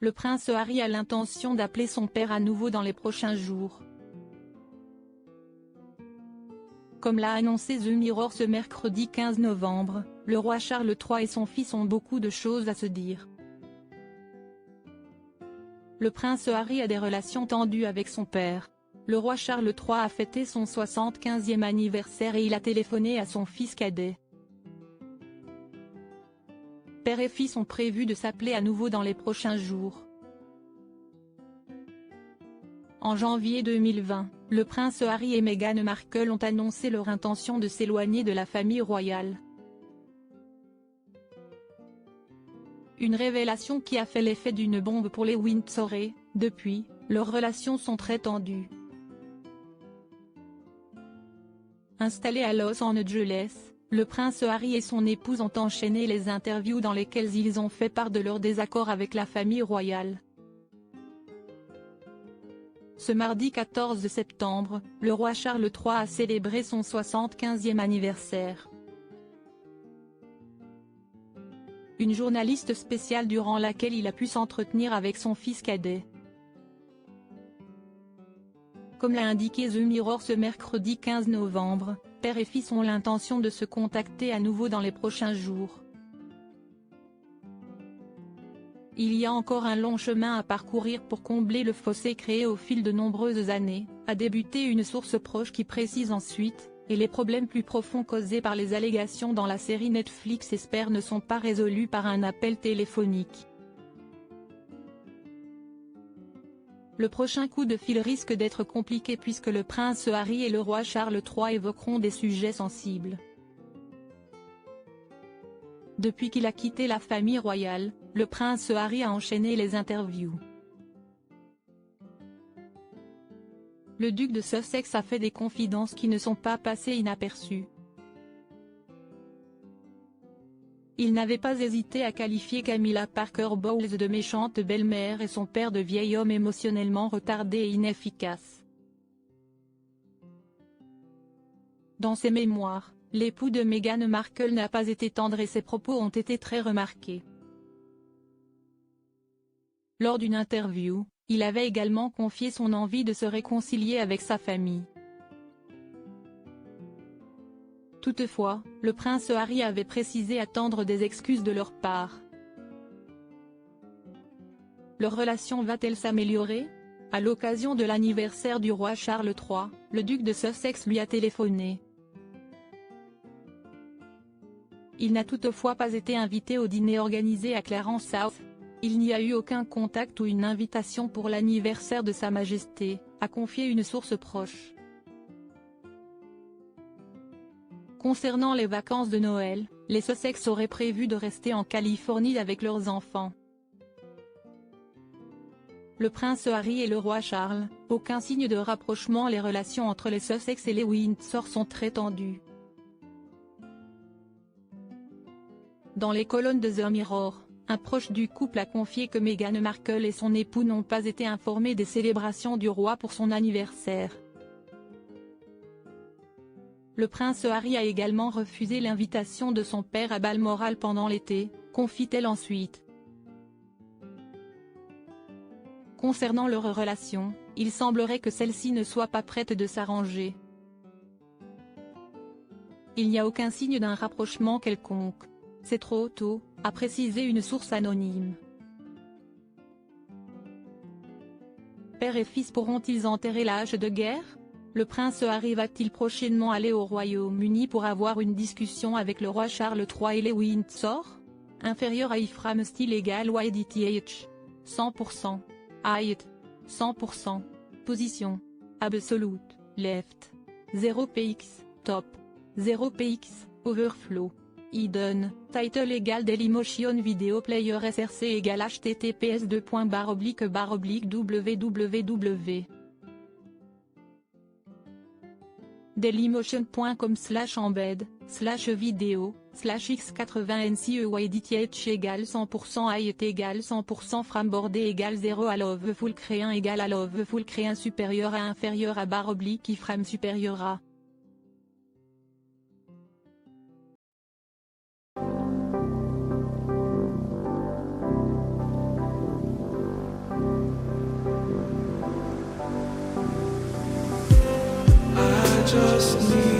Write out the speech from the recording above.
Le prince Harry a l'intention d'appeler son père à nouveau dans les prochains jours. Comme l'a annoncé The Mirror ce mercredi 15 novembre, le roi Charles III et son fils ont beaucoup de choses à se dire. Le prince Harry a des relations tendues avec son père. Le roi Charles III a fêté son 75e anniversaire et il a téléphoné à son fils cadet. Père et fils ont prévu de s'appeler à nouveau dans les prochains jours. En janvier 2020, le prince Harry et Meghan Markle ont annoncé leur intention de s'éloigner de la famille royale. Une révélation qui a fait l'effet d'une bombe pour les Windsor et, depuis, leurs relations sont très tendues. Installé à Los Angeles, le prince Harry et son épouse ont enchaîné les interviews dans lesquelles ils ont fait part de leur désaccord avec la famille royale. Ce mardi 14 septembre, le roi Charles III a célébré son 75e anniversaire. Une journaliste spéciale durant laquelle il a pu s'entretenir avec son fils cadet. Comme l'a indiqué The Mirror ce mercredi 15 novembre, père et fils ont l'intention de se contacter à nouveau dans les prochains jours. Il y a encore un long chemin à parcourir pour combler le fossé créé au fil de nombreuses années, a débuté une source proche qui précise ensuite, et les problèmes plus profonds causés par les allégations dans la série Netflix Espère ne sont pas résolus par un appel téléphonique. Le prochain coup de fil risque d'être compliqué puisque le prince Harry et le roi Charles III évoqueront des sujets sensibles. Depuis qu'il a quitté la famille royale, le prince Harry a enchaîné les interviews. Le duc de Sussex a fait des confidences qui ne sont pas passées inaperçues. Il n'avait pas hésité à qualifier Camilla Parker Bowles de méchante belle-mère et son père de vieil homme émotionnellement retardé et inefficace. Dans ses mémoires, l'époux de Meghan Markle n'a pas été tendre et ses propos ont été très remarqués. Lors d'une interview, il avait également confié son envie de se réconcilier avec sa famille. Toutefois, le prince Harry avait précisé attendre des excuses de leur part. Leur relation va-t-elle s'améliorer? À l'occasion de l'anniversaire du roi Charles III, le duc de Sussex lui a téléphoné. Il n'a toutefois pas été invité au dîner organisé à Clarence South. Il n'y a eu aucun contact ou une invitation pour l'anniversaire de Sa Majesté, a confié une source proche. Concernant les vacances de Noël, les Sussex auraient prévu de rester en Californie avec leurs enfants. Le prince Harry et le roi Charles, aucun signe de rapprochement. Les relations entre les Sussex et les Windsor sont très tendues. Dans les colonnes de The Mirror, un proche du couple a confié que Meghan Markle et son époux n'ont pas été informés des célébrations du roi pour son anniversaire. Le prince Harry a également refusé l'invitation de son père à Balmoral pendant l'été, confie-t-elle ensuite. Concernant leur relation, il semblerait que celle-ci ne soit pas prête de s'arranger. Il n'y a aucun signe d'un rapprochement quelconque. C'est trop tôt, a précisé une source anonyme. Père et fils pourront-ils enterrer l'âge de guerre? Le prince Harry va-t-il prochainement aller au Royaume-Uni pour avoir une discussion avec le roi Charles III et les Windsor? Inférieur à Ephraim Steele égale YDTH. 100%. Height. 100%. Position. Absolute. Left. 0px. Top. 0px. Overflow. Hidden. Title égale Dailymotion Video Player SRC égale https://www. Dailymotion.com/embed/video/x80nceyydth égale 100% height égale 100% frameboardé égale 0 alove full créant égale alove full créant supérieur à inférieur à /iframe supérieur à just need